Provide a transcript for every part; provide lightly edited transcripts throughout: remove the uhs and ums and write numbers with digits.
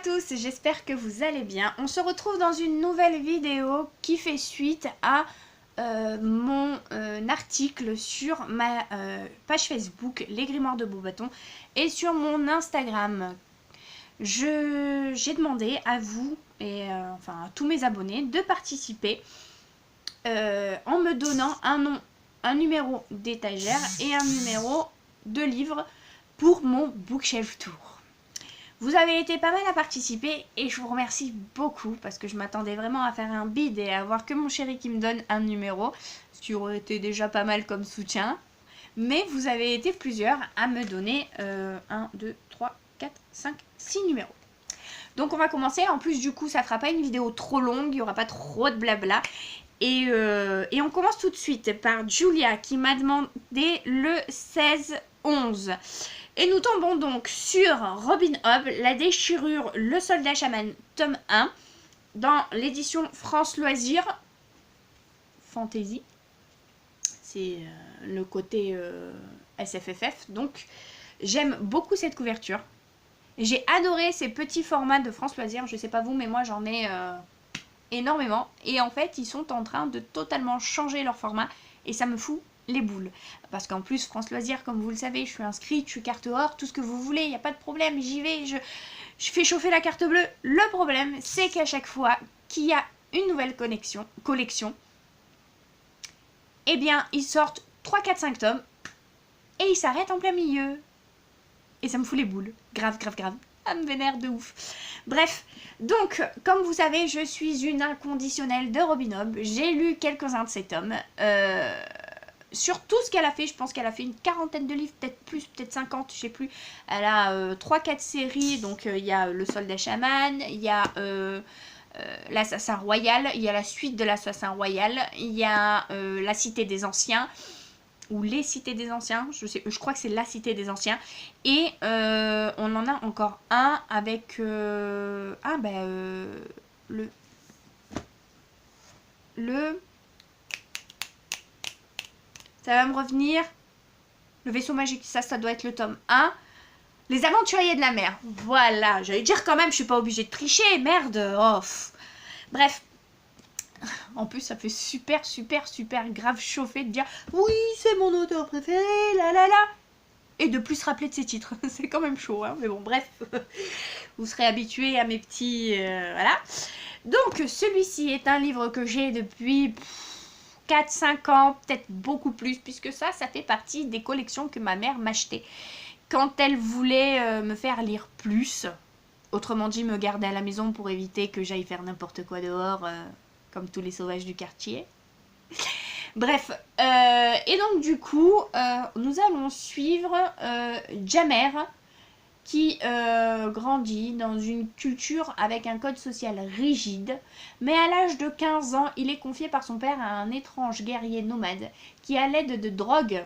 tous, j'espère que vous allez bien. On se retrouve dans une nouvelle vidéo qui fait suite à mon article sur ma page Facebook, Les Grimoires de Beauxbatons, et sur mon Instagram. J'ai demandé à vous et enfin à tous mes abonnés de participer en me donnant un nom, un numéro d'étagère et un numéro de livre pour mon bookshelf tour. Vous avez été pas mal à participer et je vous remercie beaucoup parce que je m'attendais vraiment à faire un bid et à avoir que mon chéri qui me donne un numéro, ce qui aurait été déjà pas mal comme soutien. Mais vous avez été plusieurs à me donner 1, 2, 3, 4, 5, 6 numéros. Donc on va commencer. En plus du coup ça fera pas une vidéo trop longue, il n'y aura pas trop de blabla. Et on commence tout de suite par Julia qui m'a demandé le 16-11. Et nous tombons donc sur Robin Hobb, La déchirure, le soldat chaman, tome 1, dans l'édition France Loisirs Fantasy. C'est le côté SFFF. Donc j'aime beaucoup cette couverture. J'ai adoré ces petits formats de France Loisirs. Je sais pas vous, mais moi j'en ai énormément. Et en fait, ils sont en train de totalement changer leur format. Et ça me fout les boules. Parce qu'en plus, France Loisirs, comme vous le savez, je suis inscrite, je suis carte or, tout ce que vous voulez, il n'y a pas de problème, j'y vais, je fais chauffer la carte bleue. Le problème, c'est qu'à chaque fois qu'il y a une nouvelle collection, eh bien, ils sortent 3, 4, 5 tomes et ils s'arrêtent en plein milieu. Et ça me fout les boules. Grave, grave, grave. Ça me vénère de ouf. Bref, donc, comme vous savez, je suis une inconditionnelle de Robin Hobb. J'ai lu quelques-uns de ses tomes. Sur tout ce qu'elle a fait, je pense qu'elle a fait une quarantaine de livres, peut-être plus, peut-être 50, je sais plus. Elle a 3-4 séries, donc il y a Le Soldat Chaman, il y a l'Assassin Royal, il y a la suite de l'Assassin Royal, il y a La Cité des Anciens, ou Les Cités des Anciens, je crois que c'est La Cité des Anciens. Et on en a encore un avec le ça va me revenir. Le vaisseau magique, ça doit être le tome 1. Les aventuriers de la mer. Voilà, j'allais dire quand même, je suis pas obligée de tricher, merde. Oh. Bref. En plus, ça fait super, super, super grave chauffer de dire oui, c'est mon auteur préféré, la la la. Et de plus rappeler de ses titres. C'est quand même chaud, hein. Mais bon, bref. Vous serez habitués à mes petits... voilà. Donc, celui-ci est un livre que j'ai depuis... 4-5 ans, peut-être beaucoup plus, puisque ça fait partie des collections que ma mère m'achetait quand elle voulait me faire lire plus. Autrement dit, me garder à la maison pour éviter que j'aille faire n'importe quoi dehors, comme tous les sauvages du quartier. Bref, et donc du coup, nous allons suivre Jamer, qui grandit dans une culture avec un code social rigide, mais à l'âge de 15 ans, il est confié par son père à un étrange guerrier nomade qui, à l'aide de drogue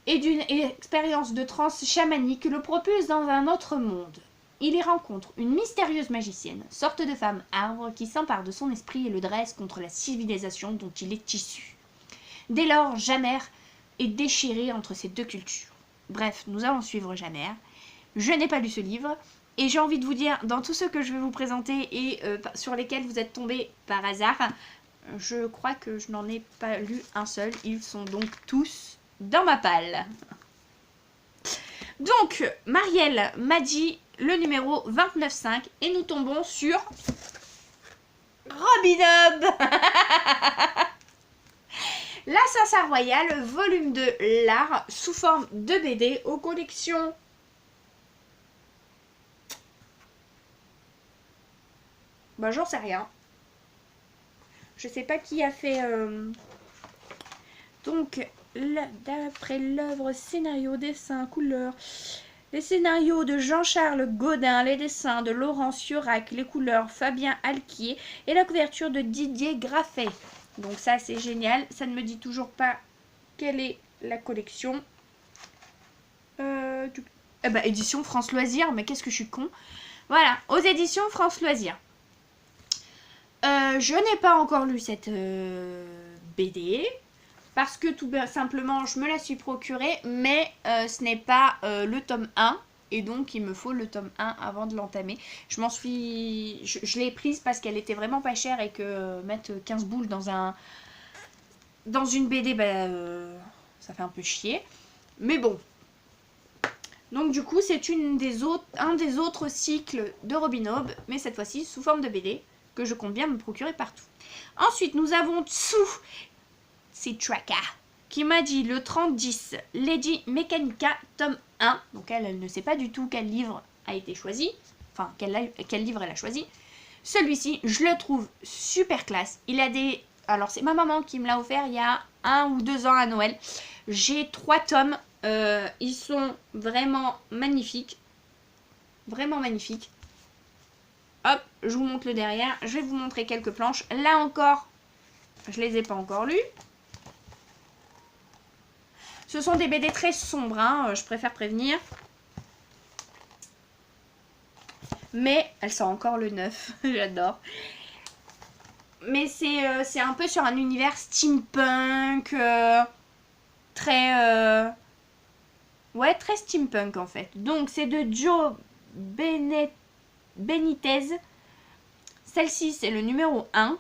et d'une expérience de transe chamanique, le propulse dans un autre monde. Il y rencontre une mystérieuse magicienne, sorte de femme arbre qui s'empare de son esprit et le dresse contre la civilisation dont il est issu. Dès lors, Jamer est déchiré entre ces deux cultures. Bref, nous allons suivre Jamer. Je n'ai pas lu ce livre. Et j'ai envie de vous dire, dans tous ceux que je vais vous présenter et sur lesquels vous êtes tombés par hasard, je crois que je n'en ai pas lu un seul. Ils sont donc tous dans ma palle. Donc, Marielle m'a dit le numéro 29,5 et nous tombons sur Robin Hobb. L'Assassin Royal, volume 2, l'art, sous forme de BD, aux collections bah j'en sais rien. Je sais pas qui a fait... Donc, d'après l'œuvre, scénario, dessin, couleur... Les scénarios de Jean-Charles Gaudin, les dessins de Laurent Siorac, les couleurs Fabien Alquier et la couverture de Didier Graffet. Donc ça c'est génial, ça ne me dit toujours pas quelle est la collection. Édition France Loisirs, mais qu'est-ce que je suis con. Voilà, aux éditions France Loisirs. Je n'ai pas encore lu cette BD, parce que tout simplement je me la suis procurée, mais ce n'est pas le tome 1, et donc il me faut le tome 1 avant de l'entamer. Je l'ai prise parce qu'elle était vraiment pas chère et que mettre 15 boules dans une BD, ça fait un peu chier. Mais bon. Donc du coup, c'est un des autres cycles de Robin Hood, mais cette fois-ci sous forme de BD, que je compte bien me procurer partout. Ensuite, nous avons Tsu Citraka, qui m'a dit le 30-10, Lady Mechanica, tome 1. Donc elle ne sait pas du tout quel livre a été choisi, enfin quel livre elle a choisi. Celui-ci, je le trouve super classe. Il a des... Alors c'est ma maman qui me l'a offert il y a 1 ou 2 ans à Noël. J'ai 3 tomes. Ils sont vraiment magnifiques. Vraiment magnifiques. Hop, je vous montre le derrière. Je vais vous montrer quelques planches. Là encore, je les ai pas encore lues. Ce sont des BD très sombres, hein, je préfère prévenir. Mais elle sent encore le neuf. J'adore. Mais c'est un peu sur un univers steampunk. Très... Ouais, très steampunk en fait. Donc c'est de Joe Benitez. Celle-ci, c'est le numéro 1.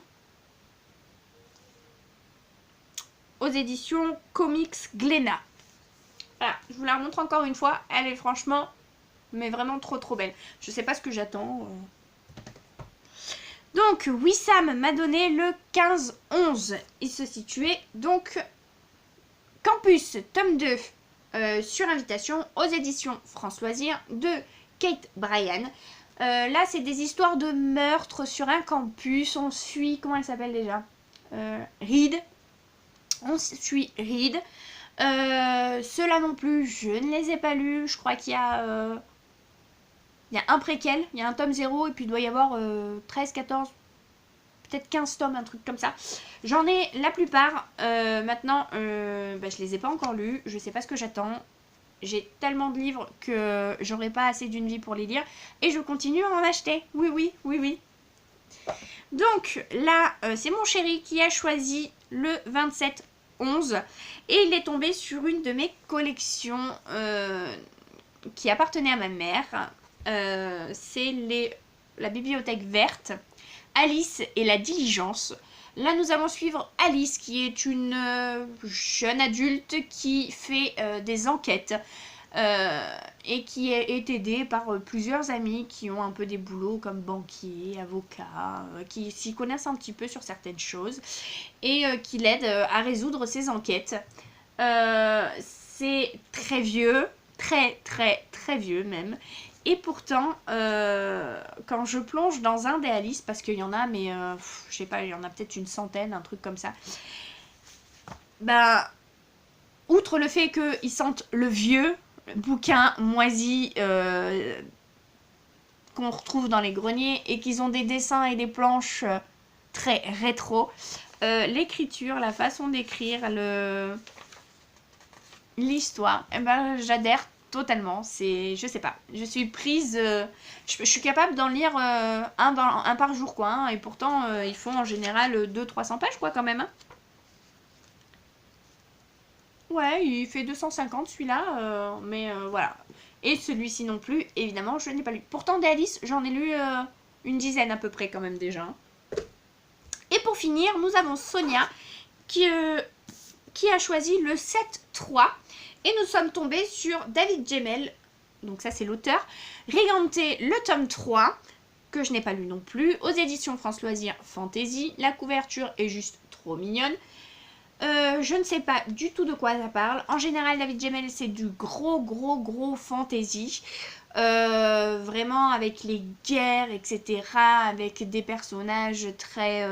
Aux éditions Comics Glénat. Voilà, je vous la remontre encore une fois. Elle est franchement, mais vraiment trop belle. Je sais pas ce que j'attends. Donc, Wissam m'a donné le 15-11. Il se situait donc Campus, tome 2. Sur invitation aux éditions France Loisirs de Kate Bryan. Là, c'est des histoires de meurtre sur un campus. On suit, comment elle s'appelle déjà, Reed. On suit Reed. Ceux-là non plus, je ne les ai pas lus. Je crois qu'il y a un préquel, il y a un tome 0 et puis il doit y avoir 13, 14, peut-être 15 tomes, un truc comme ça. J'en ai la plupart. Maintenant, je les ai pas encore lus. Je sais pas ce que j'attends. J'ai tellement de livres que j'aurai pas assez d'une vie pour les lire. Et je continue à en acheter. Oui. Donc là, c'est mon chéri qui a choisi le 27-11. Et il est tombé sur une de mes collections qui appartenait à ma mère. C'est la bibliothèque verte. Alice et la diligence. Là, nous allons suivre Alice, qui est une jeune adulte qui fait des enquêtes et qui est aidée par plusieurs amis qui ont un peu des boulots comme banquiers, avocats, qui s'y connaissent un petit peu sur certaines choses et qui l'aident à résoudre ces enquêtes. C'est très vieux, très vieux même. Et pourtant, quand je plonge dans un des Alice, parce qu'il y en a, mais je sais pas, il y en a peut-être une centaine, un truc comme ça. Outre le fait qu'ils sentent le vieux bouquin moisi qu'on retrouve dans les greniers et qu'ils ont des dessins et des planches très rétro, l'écriture, la façon d'écrire, l'histoire, j'adhère totalement. Je sais pas, je suis prise, je suis capable d'en lire un par jour quoi, hein, et pourtant ils font en général 200-300 pages quoi quand même, hein. Ouais, il fait 250 celui-là, mais voilà. Et celui-ci non plus, évidemment, je n'ai pas lu. Pourtant des Alice, j'en ai lu une dizaine à peu près quand même déjà. Et pour finir, nous avons Sonia qui a choisi le 7-3. Et nous sommes tombés sur David Gemmell, donc ça c'est l'auteur, Rigante, le tome 3, que je n'ai pas lu non plus, aux éditions France Loisirs Fantasy. La couverture est juste trop mignonne. Je ne sais pas du tout de quoi ça parle. En général, David Gemmell, c'est du gros fantasy. Vraiment avec les guerres, etc. Avec des personnages très...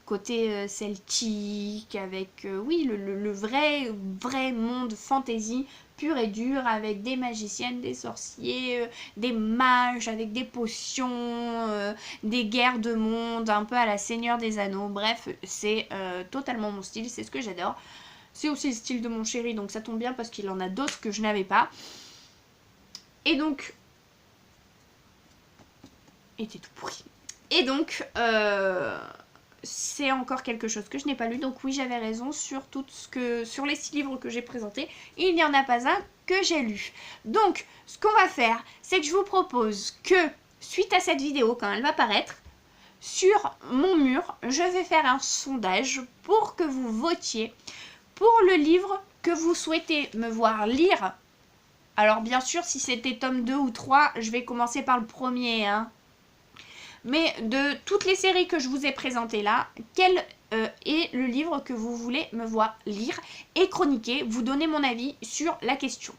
côté celtique, avec oui le vrai monde fantasy pur et dur, avec des magiciennes, des sorciers, des mages, avec des potions, des guerres de monde, un peu à la Seigneur des Anneaux. Bref, c'est totalement mon style, c'est ce que j'adore. C'est aussi le style de mon chéri, donc ça tombe bien parce qu'il en a d'autres que je n'avais pas. Et donc... était tout pourri. Et donc... c'est encore quelque chose que je n'ai pas lu. Donc oui, j'avais raison sur sur les 6 livres que j'ai présentés. Il n'y en a pas un que j'ai lu. Donc, ce qu'on va faire, c'est que je vous propose que, suite à cette vidéo, quand elle va paraître, sur mon mur, je vais faire un sondage pour que vous votiez pour le livre que vous souhaitez me voir lire. Alors bien sûr, si c'était tome 2 ou 3, je vais commencer par le premier, hein. Mais de toutes les séries que je vous ai présentées là, quel est le livre que vous voulez me voir lire et chroniquer, vous donner mon avis sur la question.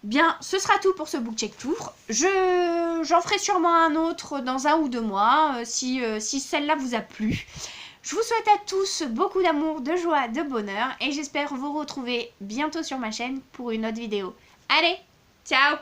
Bien, ce sera tout pour ce Book Check Tour. J'en ferai sûrement un autre dans 1 ou 2 mois, si celle-là vous a plu. Je vous souhaite à tous beaucoup d'amour, de joie, de bonheur, et j'espère vous retrouver bientôt sur ma chaîne pour une autre vidéo. Allez, ciao!